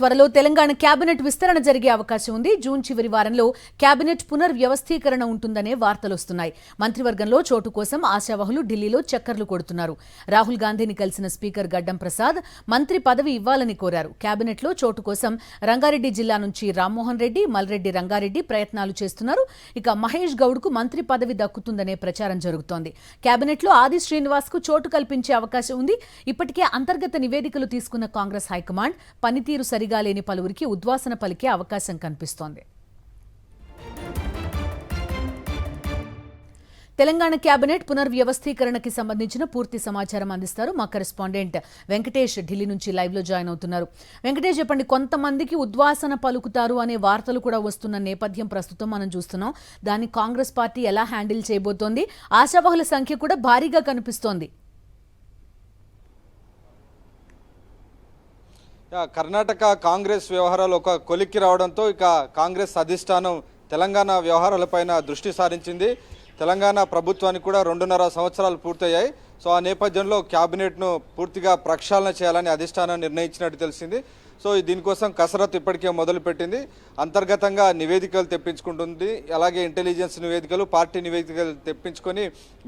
త్వరలో తెలంగాణ కేబినెట్ విస్తరణ జరిగే అవకాశం ఉంది. జూన్ చివరి వారంలో కేబినెట్ పునర్వ్యవస్థీకరణ ఉంటుందనే వార్తలొస్తున్నాయి. మంత్రివర్గంలో చోటు కోసం ఆశావహులు ఢిల్లీలో చక్కర్లు కొడుతున్నారు. రాహుల్ గాంధీని కలిసిన స్పీకర్ గడ్డం ప్రసాద్ మంత్రి పదవి ఇవ్వాలని కోరారు. కేబినెట్లో చోటు కోసం రంగారెడ్డి జిల్లా నుంచి రామ్మోహన్ రెడ్డి, మల్రెడ్డి రంగారెడ్డి ప్రయత్నాలు చేస్తున్నారు. ఇక మహేష్ గౌడ్కు మంత్రి పదవి దక్కుతుందనే ప్రచారం జరుగుతోంది. కేబినెట్లో ఆది శ్రీనివాస్ కు చోటు కల్పించే అవకాశం ఉంది. ఇప్పటికే అంతర్గత నివేదికలు తీసుకున్న కాంగ్రెస్ హైకమాండ్ పనితీరు సరిగా లేని పలువురికి ఉద్వాసన పలికే అవకాశం కనిపిస్తోంది. తెలంగాణ కేబినెట్ పునర్వ్యవస్థీకరణకి సంబంధించిన పూర్తి సమాచారం అందిస్తారు మా కరెస్పాండెంట్ వెంకటేష్. ఢిల్లీ నుంచి లైవ్ లో జాయిన్ అవుతున్నారు. వెంకటేష్, చెప్పండి, కొంతమందికి ఉద్వాసన పలుకుతారు అనే వార్తలు కూడా వస్తున్న నేపథ్యం ప్రస్తుతం మనం చూస్తున్నాం. దాన్ని కాంగ్రెస్ పార్టీ ఎలా హ్యాండిల్ చేయబోతోంది? ఆశావహుల సంఖ్య కూడా భారీగా కనిపిస్తోంది. కర్ణాటక కాంగ్రెస్ వ్యవహారాలు ఒక కొలిక్కి రావడంతో ఇక కాంగ్రెస్ అధిష్టానం తెలంగాణ వ్యవహారాలపైన దృష్టి సారించింది. తెలంగాణ ప్రభుత్వానికి కూడా 2.5 సంవత్సరాలు పూర్తయ్యాయి. సో ఆ నేపథ్యంలో క్యాబినెట్ను పూర్తిగా ప్రక్షాళన చేయాలని అధిష్టానం నిర్ణయించినట్టు తెలిసింది. సో దీనికోసం కసరత్తు ఇప్పటికే మొదలుపెట్టింది. అంతర్గతంగా నివేదికలు తెప్పించుకుంటుంది. అలాగే ఇంటెలిజెన్స్ నివేదికలు, పార్టీ నివేదికలు తెప్పించుకొని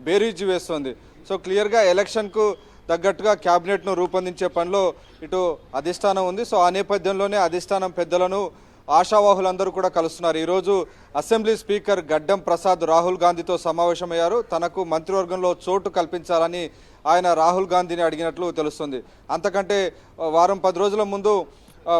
బేరీజు వేస్తుంది. సో క్లియర్గా ఎలక్షన్కు తగ్గట్టుగా క్యాబినెట్ను రూపొందించే పనిలో ఇటు అధిష్టానం ఉంది. సో ఆ నేపథ్యంలోనే అధిష్టానం పెద్దలను ఆశావాహులందరూ కూడా కలుస్తున్నారు. ఈరోజు అసెంబ్లీ స్పీకర్ గడ్డం ప్రసాద్ రాహుల్ గాంధీతో సమావేశమయ్యారు. తనకు మంత్రివర్గంలో చోటు కల్పించాలని ఆయన రాహుల్ గాంధీని అడిగినట్లు తెలుస్తుంది. అంతకంటే వారం 10 రోజుల ముందు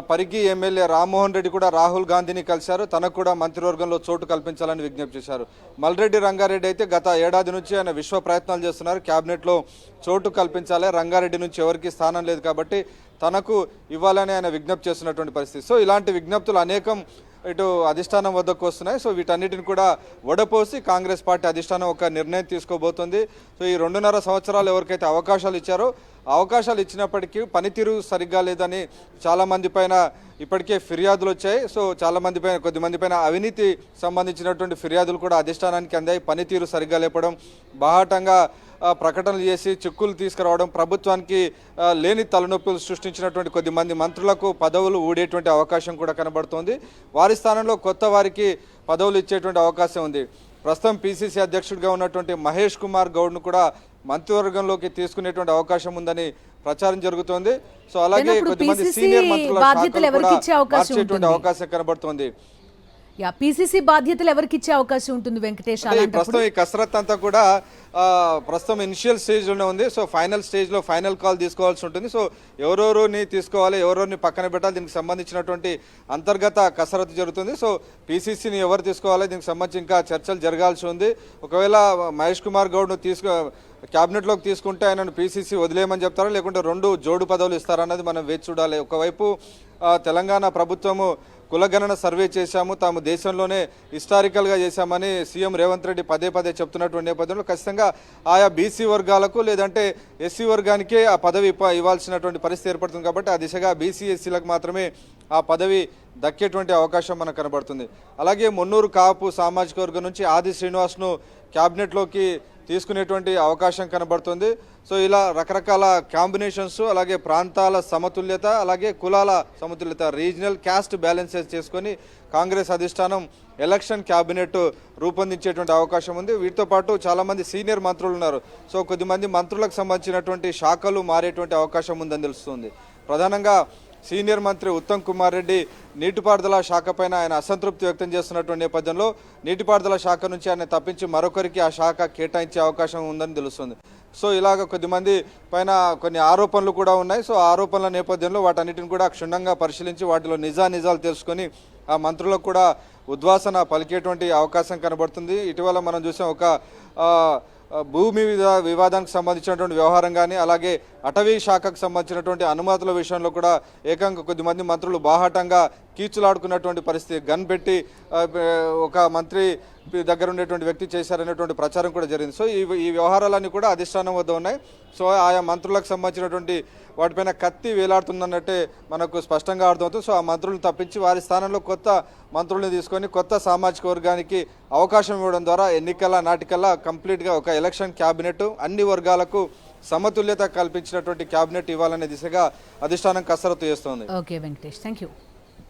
పరిగి ఎమ్మెల్యే రామ్మోహన్ రెడ్డి కూడా రాహుల్ గాంధీని కలిశారు. తనకు కూడా మంత్రివర్గంలో చోటు కల్పించాలని విజ్ఞప్తి చేశారు. మల్రెడ్డి రంగారెడ్డి అయితే గత ఏడాది నుంచి ఆయన విశ్వ ప్రయత్నాలు చేస్తున్నారు. క్యాబినెట్లో చోటు కల్పించాలి, రంగారెడ్డి నుంచి ఎవరికి స్థానం లేదు కాబట్టి తనకు ఇవ్వాలని ఆయన విజ్ఞప్తి చేస్తున్నటువంటి పరిస్థితి. సో ఇలాంటి విజ్ఞప్తులు అనేకం ఇటు అధిష్టానం వద్దకు వస్తున్నాయి. సో వీటన్నిటిని కూడా వడపోసి కాంగ్రెస్ పార్టీ అధిష్టానం ఒక నిర్ణయం తీసుకోబోతుంది. సో ఈ 2.5 సంవత్సరాలు ఎవరికైతే అవకాశాలు ఇచ్చారో అవకాశాలు ఇచ్చినప్పటికీ పనితీరు సరిగ్గా లేదని చాలామంది పైన ఇప్పటికే ఫిర్యాదులు వచ్చాయి. సో కొద్దిమంది పైన అవినీతి సంబంధించినటువంటి ఫిర్యాదులు కూడా అధిష్టానానికి అందాయి. పనితీరు సరిగ్గా లేపడం, బాహాటంగా ప్రకటనలు చేసి చిక్కులు తీసుకురావడం, ప్రభుత్వానికి లేని తలనొప్పులు సృష్టించినటువంటి కొద్దిమంది మంత్రులకు పదవులు ఊడేటువంటి అవకాశం కూడా కనబడుతోంది. వారి స్థానంలో కొత్త వారికి పదవులు ఇచ్చేటువంటి అవకాశం ఉంది. ప్రస్తుతం పిసిసి అధ్యక్షుడిగా ఉన్నటువంటి మహేష్ కుమార్ గౌడ్ను కూడా మంత్రివర్గంలోకి తీసుకునేటువంటి అవకాశం ఉందని ప్రచారం జరుగుతోంది. సో అలాగే కొద్దిమంది సీనియర్ మంత్రుల మార్చేటువంటి అవకాశం కనబడుతోంది. పిసిసి బాధ్యతలు ఎవరికి ఇచ్చే అవకాశం ఉంటుంది వెంకటేష్? ప్రస్తుతం ఈ కసరత్ అంతా కూడా ప్రస్తుతం ఇనిషియల్ స్టేజ్లోనే ఉంది. సో ఫైనల్ స్టేజ్లో ఫైనల్ కాల్ తీసుకోవాల్సి ఉంటుంది. సో ఎవరెవరిని తీసుకోవాలి, ఎవరెవరిని పక్కన పెట్టాలి, దీనికి సంబంధించినటువంటి అంతర్గత కసరత్తు జరుగుతుంది. సో పిసిసిని ఎవరు తీసుకోవాలి, దీనికి సంబంధించి ఇంకా చర్చలు జరగాల్సి ఉంది. ఒకవేళ మహేష్ కుమార్ గౌడ్ను క్యాబినెట్లోకి తీసుకుంటే ఆయనను పిసిసి వదిలేయమని చెప్తారా, లేకుంటే 2 జోడు పదవులు ఇస్తారన్నది మనం వేచి చూడాలి. ఒకవైపు తెలంగాణ ప్రభుత్వము కులగణన సర్వే చేశాము, తాము దేశంలోనే హిస్టారికల్గా చేశామని సీఎం రేవంత్ రెడ్డి పదే చెప్తున్నటువంటి నేపథ్యంలో ఖచ్చితంగా ఆయా బీసీ వర్గాలకు లేదంటే ఎస్సీ వర్గానికే ఆ పదవి ఇవ్వాల్సినటువంటి పరిస్థితి ఏర్పడుతుంది. కాబట్టి ఆ దిశగా బీసీ ఎస్సీలకు మాత్రమే ఆ పదవి దక్కేటువంటి అవకాశం మనకు కనబడుతుంది. అలాగే మున్నూరు కాపు సామాజిక వర్గం నుంచి ఆది శ్రీనివాస్ను క్యాబినెట్లోకి తీసుకునేటువంటి అవకాశం కనబడుతుంది. సో ఇలా రకరకాల కాంబినేషన్స్, అలాగే ప్రాంతాల సమతుల్యత, అలాగే కులాల సమతుల్యత, రీజనల్ క్యాస్ట్ బ్యాలెన్సెస్ చేసుకొని కాంగ్రెస్ అధిష్టానం ఎలక్షన్ క్యాబినెట్ రూపొందించేటువంటి అవకాశం ఉంది. వీటితో పాటు చాలామంది సీనియర్ మంత్రులు ఉన్నారు. సో కొద్దిమంది మంత్రులకు సంబంధించినటువంటి శాఖలు మారేటువంటి అవకాశం ఉందని తెలుస్తుంది. ప్రధానంగా సీనియర్ మంత్రి ఉత్తమ్ కుమార్ రెడ్డి నీటిపారుదల శాఖ పైన ఆయన అసంతృప్తి వ్యక్తం చేస్తున్నటువంటి నేపథ్యంలో నీటిపారుదల శాఖ నుంచి ఆయన తప్పించి మరొకరికి ఆ శాఖ కేటాయించే అవకాశం ఉందని తెలుస్తుంది. సో ఇలాగ కొద్దిమంది పైన కొన్ని ఆరోపణలు కూడా ఉన్నాయి. సో ఆరోపణల నేపథ్యంలో వాటన్నిటిని కూడా క్షుణ్ణంగా పరిశీలించి వాటిలో నిజాలు తెలుసుకొని ఆ మంత్రులకు కూడా ఉద్వాసన పలికేటువంటి అవకాశం కనబడుతుంది. ఇటీవల మనం చూసాం ఒక భూమి వివాదానికి సంబంధించినటువంటి వ్యవహారం కానీ, అలాగే అటవీ శాఖకు సంబంధించినటువంటి అనుమతుల విషయంలో కూడా ఏకంగా కొద్దిమంది మంత్రులు బాహాటంగా కీచులాడుకున్నటువంటి పరిస్థితి, గన్ పెట్టి ఒక మంత్రి దగ్గర ఉండేటువంటి వ్యక్తి చేశారనేటువంటి ప్రచారం కూడా జరిగింది. సో ఈ వ్యవహారాలన్నీ కూడా అధిష్టానం వద్ద ఉన్నాయి. సో ఆయా మంత్రులకు సంబంధించినటువంటి వాటిపైన కత్తి వేలాడుతుందన్నట్టే మనకు స్పష్టంగా అర్థమవుతుంది. సో ఆ మంత్రులను తప్పించి వారి స్థానంలో కొత్త మంత్రుల్ని తీసుకొని కొత్త సామాజిక వర్గానికి అవకాశం ఇవ్వడం ద్వారా ఎన్నికల నాటికల్లా కంప్లీట్గా ఒక ఎలక్షన్ క్యాబినెట్ అన్ని వర్గాలకు సమతుల్యత కల్పించినటువంటి క్యాబినెట్ ఇవ్వాలనే దిశగా అధిష్టానం కసరత్తు చేస్తోంది. Okay Venkatesh, thank you.